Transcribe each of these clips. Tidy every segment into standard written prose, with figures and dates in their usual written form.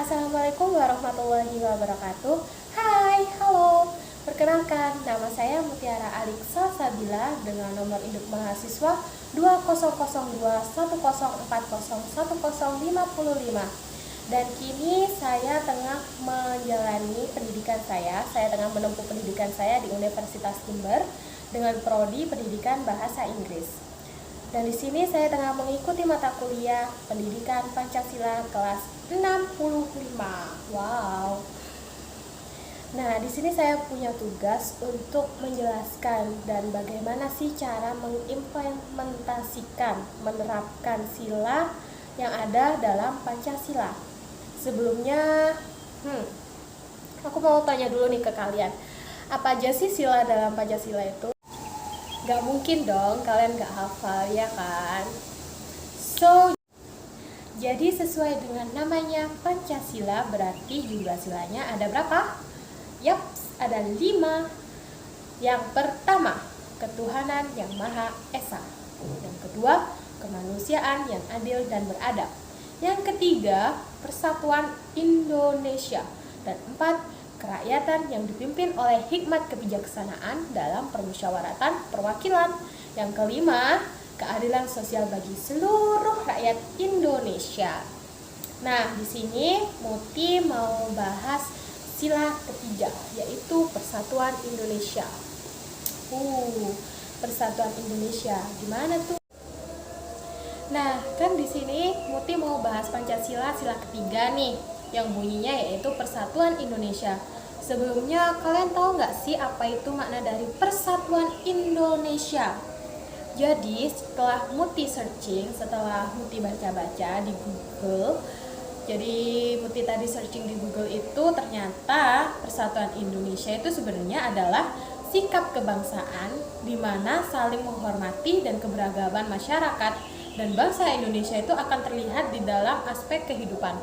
Assalamualaikum warahmatullahi wabarakatuh. Hai, halo. Perkenalkan, nama saya Mutiara Aliksa Sabila dengan nomor induk mahasiswa 200210401055. Dan kini saya tengah menjalani pendidikan saya. Saya tengah menempuh pendidikan saya di Universitas Jember dengan prodi Pendidikan Bahasa Inggris. Dan di sini saya tengah mengikuti mata kuliah Pendidikan Pancasila kelas 65. Wow. Nah, di sini saya punya tugas untuk menjelaskan dan bagaimana sih cara mengimplementasikan, menerapkan sila yang ada dalam Pancasila. Sebelumnya, aku mau tanya dulu nih ke kalian. Apa aja sih sila dalam Pancasila itu? Gak mungkin dong kalian gak hafal, ya kan? Jadi sesuai dengan namanya Pancasila, berarti jumlah silanya ada berapa? Yaps, ada 5. Yang pertama, ketuhanan yang Maha Esa. Yang kedua, kemanusiaan yang adil dan beradab. Yang ketiga, persatuan Indonesia. Dan 4, kerakyatan yang dipimpin oleh hikmat kebijaksanaan dalam permusyawaratan perwakilan. Yang kelima, keadilan sosial bagi seluruh rakyat Indonesia. Nah, di sini Muti mau bahas sila ketiga, yaitu persatuan Indonesia. Persatuan Indonesia, gimana tuh? Nah, kan di sini Muti mau bahas Pancasila sila ketiga nih, yang bunyinya yaitu persatuan Indonesia. Sebelumnya kalian tahu nggak sih apa itu makna dari persatuan Indonesia? Jadi setelah Muti searching, setelah Muti baca-baca di Google, jadi Muti tadi searching di Google itu ternyata persatuan Indonesia itu sebenarnya adalah sikap kebangsaan di mana saling menghormati dan keberagaman masyarakat dan bangsa Indonesia itu akan terlihat di dalam aspek kehidupan.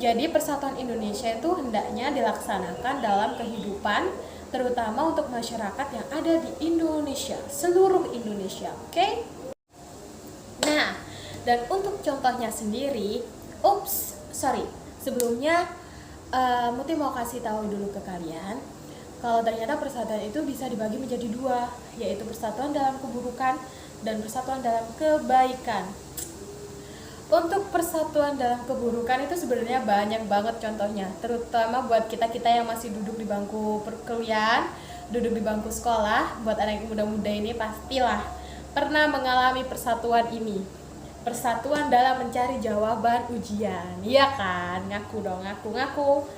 Jadi persatuan Indonesia itu hendaknya dilaksanakan dalam kehidupan, terutama untuk masyarakat yang ada di Indonesia, seluruh Indonesia, oke? Nah, dan untuk contohnya sendiri, sebelumnya Muti mau kasih tahu dulu ke kalian, kalau ternyata persatuan itu bisa dibagi menjadi 2, yaitu persatuan dalam keburukan dan persatuan dalam kebaikan. Untuk persatuan dalam keburukan itu sebenarnya banyak banget contohnya, terutama buat kita-kita yang masih duduk di bangku perkuliahan, duduk di bangku sekolah. Buat anak muda-muda ini pastilah pernah mengalami persatuan ini. Persatuan dalam mencari jawaban ujian, iya kan? Ngaku dong, ngaku.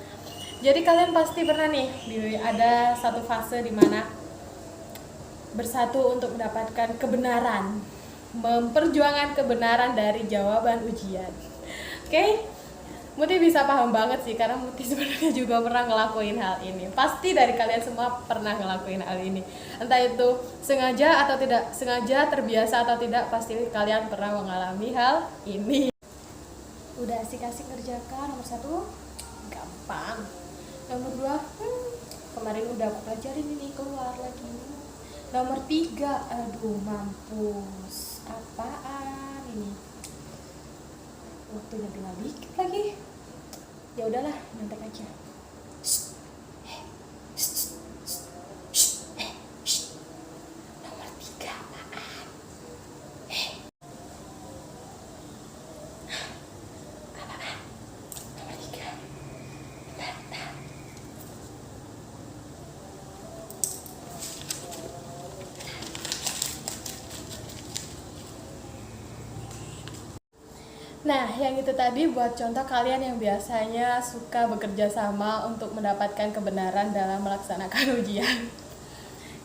Jadi kalian pasti pernah nih, ada satu fase di mana bersatu untuk mendapatkan kebenaran, memperjuangkan kebenaran dari jawaban ujian. Oke? Muti bisa paham banget sih, karena Muti sebenarnya juga pernah ngelakuin hal ini. Pasti dari kalian semua pernah ngelakuin hal ini. Entah itu sengaja atau tidak sengaja, terbiasa atau tidak, pasti kalian pernah mengalami hal ini. Udah asik-asik ngerjakan nomor 1, gampang. Nomor 2, kemarin udah aku pelajarin ini, keluar lagi. Nomor 3, aduh mampus. Apaan ini? Waktunya tinggal dikit lagi. Ya udahlah, nyontek aja. Nomor 3 apaan? Apaan? Nomor 3. Nah, yang itu tadi buat contoh kalian yang biasanya suka bekerja sama untuk mendapatkan kebenaran dalam melaksanakan ujian.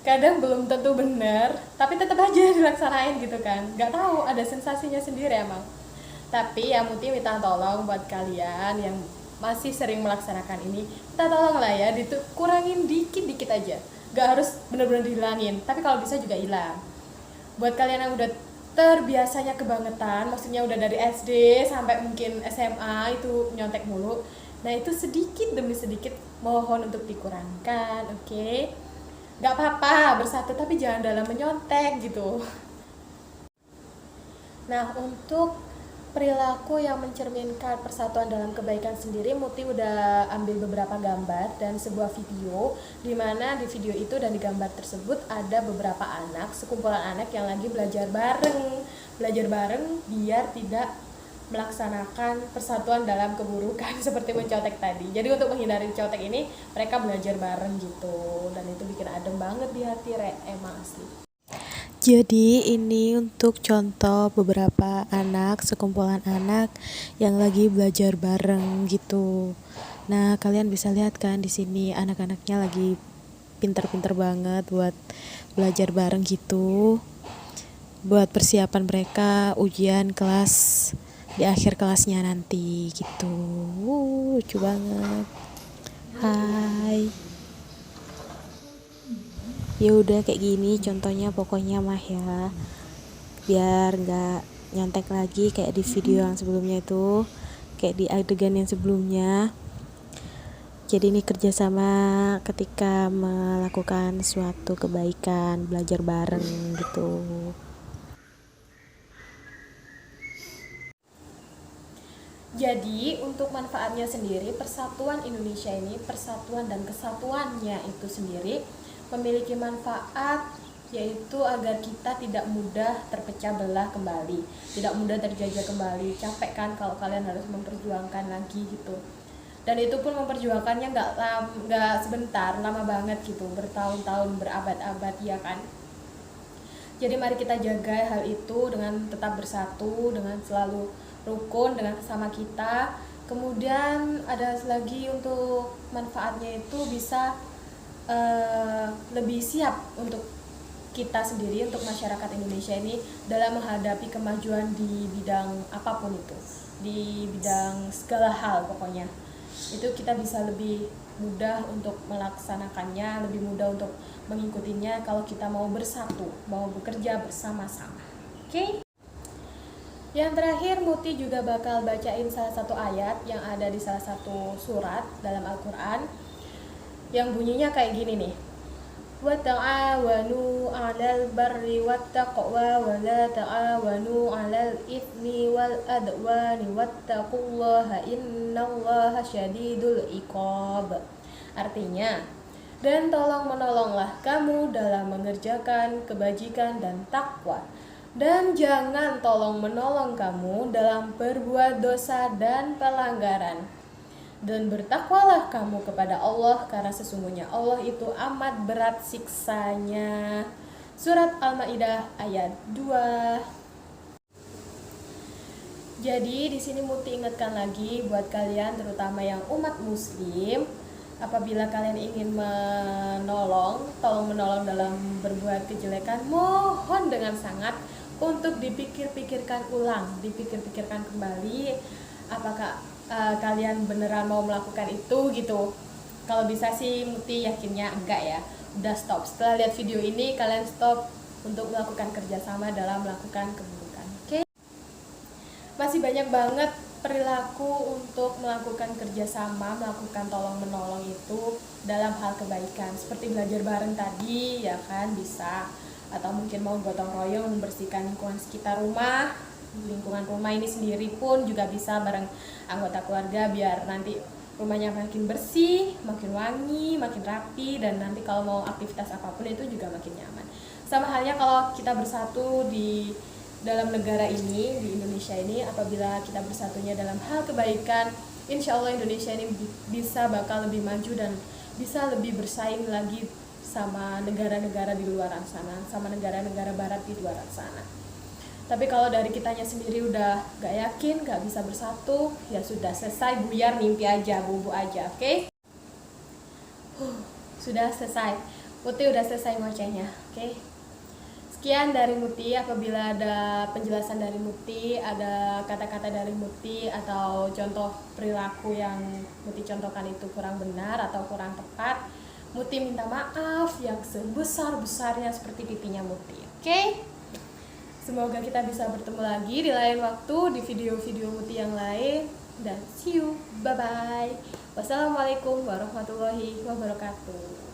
Kadang belum tentu benar, tapi tetap aja dilaksanain gitu kan. Gak tahu, ada sensasinya sendiri emang. Tapi ya Muti minta tolong buat kalian yang masih sering melaksanakan ini, minta tolong lah ya, kurangin dikit-dikit aja. Gak harus benar-benar dihilangin, tapi kalau bisa juga hilang. Buat kalian yang udah terbiasanya kebangetan, maksudnya udah dari SD sampai mungkin SMA itu nyontek mulu, nah itu sedikit demi sedikit mohon untuk dikurangkan, oke? Gak apa-apa bersatu, tapi jangan dalam menyontek gitu. Nah, untuk perilaku yang mencerminkan persatuan dalam kebaikan sendiri, Muti udah ambil beberapa gambar dan sebuah video, di mana di video itu dan di gambar tersebut ada beberapa anak, sekumpulan anak yang lagi belajar bareng biar tidak melaksanakan persatuan dalam keburukan seperti mencontek tadi. Jadi untuk menghindari contek ini, mereka belajar bareng gitu, dan itu bikin adem banget di hati, emang asli. Jadi ini untuk contoh beberapa anak, sekumpulan anak yang lagi belajar bareng gitu. Nah, kalian bisa lihat kan di sini anak-anaknya lagi pinter-pinter banget buat belajar bareng gitu. Buat persiapan mereka ujian kelas di akhir kelasnya nanti gitu. Lucu banget. Hai. Ya udah kayak gini contohnya pokoknya mah ya, biar nggak nyontek lagi kayak di video yang sebelumnya itu, kayak di adegan yang sebelumnya. Jadi ini kerjasama ketika melakukan suatu kebaikan, belajar bareng gitu. Jadi untuk manfaatnya sendiri, persatuan Indonesia ini, persatuan dan kesatuannya itu sendiri memiliki manfaat, yaitu agar kita tidak mudah terpecah belah kembali, tidak mudah terjajah kembali. Capek kan kalau kalian harus memperjuangkan lagi gitu, dan itu pun memperjuangkannya nggak sebentar, lama banget gitu, bertahun-tahun, berabad-abad ya kan. Jadi mari kita jaga hal itu dengan tetap bersatu, dengan selalu rukun dengan sesama kita. Kemudian ada lagi untuk manfaatnya itu bisa lebih siap untuk kita sendiri, untuk masyarakat Indonesia ini dalam menghadapi kemajuan di bidang apapun itu, di bidang segala hal pokoknya. Itu kita bisa lebih mudah untuk melaksanakannya, lebih mudah untuk mengikutinya kalau kita mau bersatu, mau bekerja bersama-sama. Oke? Yang terakhir, Muti juga bakal bacain salah satu ayat yang ada di salah satu surat dalam Al-Quran, yang bunyinya kayak gini nih. Wa ta'awanu 'alal barri wattaqwa wa la ta'awanu 'alal itsmi wal adwani wattaqullaha innallaha syadidul iqab. Artinya, dan tolong menolonglah kamu dalam mengerjakan kebajikan dan takwa, dan jangan tolong menolong kamu dalam berbuat dosa dan pelanggaran. Dan bertakwalah kamu kepada Allah, karena sesungguhnya Allah itu amat berat siksanya. Surat Al-Maidah ayat 2. Jadi di sini Muti ingatkan lagi buat kalian, terutama yang umat muslim, apabila kalian ingin tolong menolong dalam berbuat kejelekan, mohon dengan sangat untuk dipikir-pikirkan ulang, dipikir-pikirkan kembali, apakah kalian beneran mau melakukan itu gitu. Kalau bisa sih Muti yakinnya enggak ya, udah stop. Setelah lihat video ini kalian stop untuk melakukan kerjasama dalam melakukan keburukan. Oke? Masih banyak banget perilaku untuk melakukan kerjasama, melakukan tolong menolong itu dalam hal kebaikan, seperti belajar bareng tadi ya kan, bisa. Atau mungkin mau gotong royong membersihkan lingkungan sekitar rumah, lingkungan rumah ini sendiri pun juga bisa bareng anggota keluarga, biar nanti rumahnya makin bersih, makin wangi, makin rapi, dan nanti kalau mau aktivitas apapun itu juga makin nyaman. Sama halnya kalau kita bersatu di dalam negara ini, di Indonesia ini, apabila kita bersatunya dalam hal kebaikan, insya Allah Indonesia ini bisa bakal lebih maju dan bisa lebih bersaing lagi sama negara-negara di luar sana, sama negara-negara barat di luar sana. Tapi kalau dari kitanya sendiri udah gak yakin, gak bisa bersatu, ya sudah selesai, buyar, mimpi aja, bobo aja, oke? Sudah selesai, Muti udah selesai ngocehnya, oke? Sekian dari Muti. Apabila ada penjelasan dari Muti, ada kata-kata dari Muti, atau contoh perilaku yang Muti contohkan itu kurang benar atau kurang tepat, Muti minta maaf yang sebesar-besarnya seperti pipinya Muti, oke? Semoga kita bisa bertemu lagi di lain waktu, di video-video Muti yang lain, dan see you, bye-bye. Wassalamualaikum warahmatullahi wabarakatuh.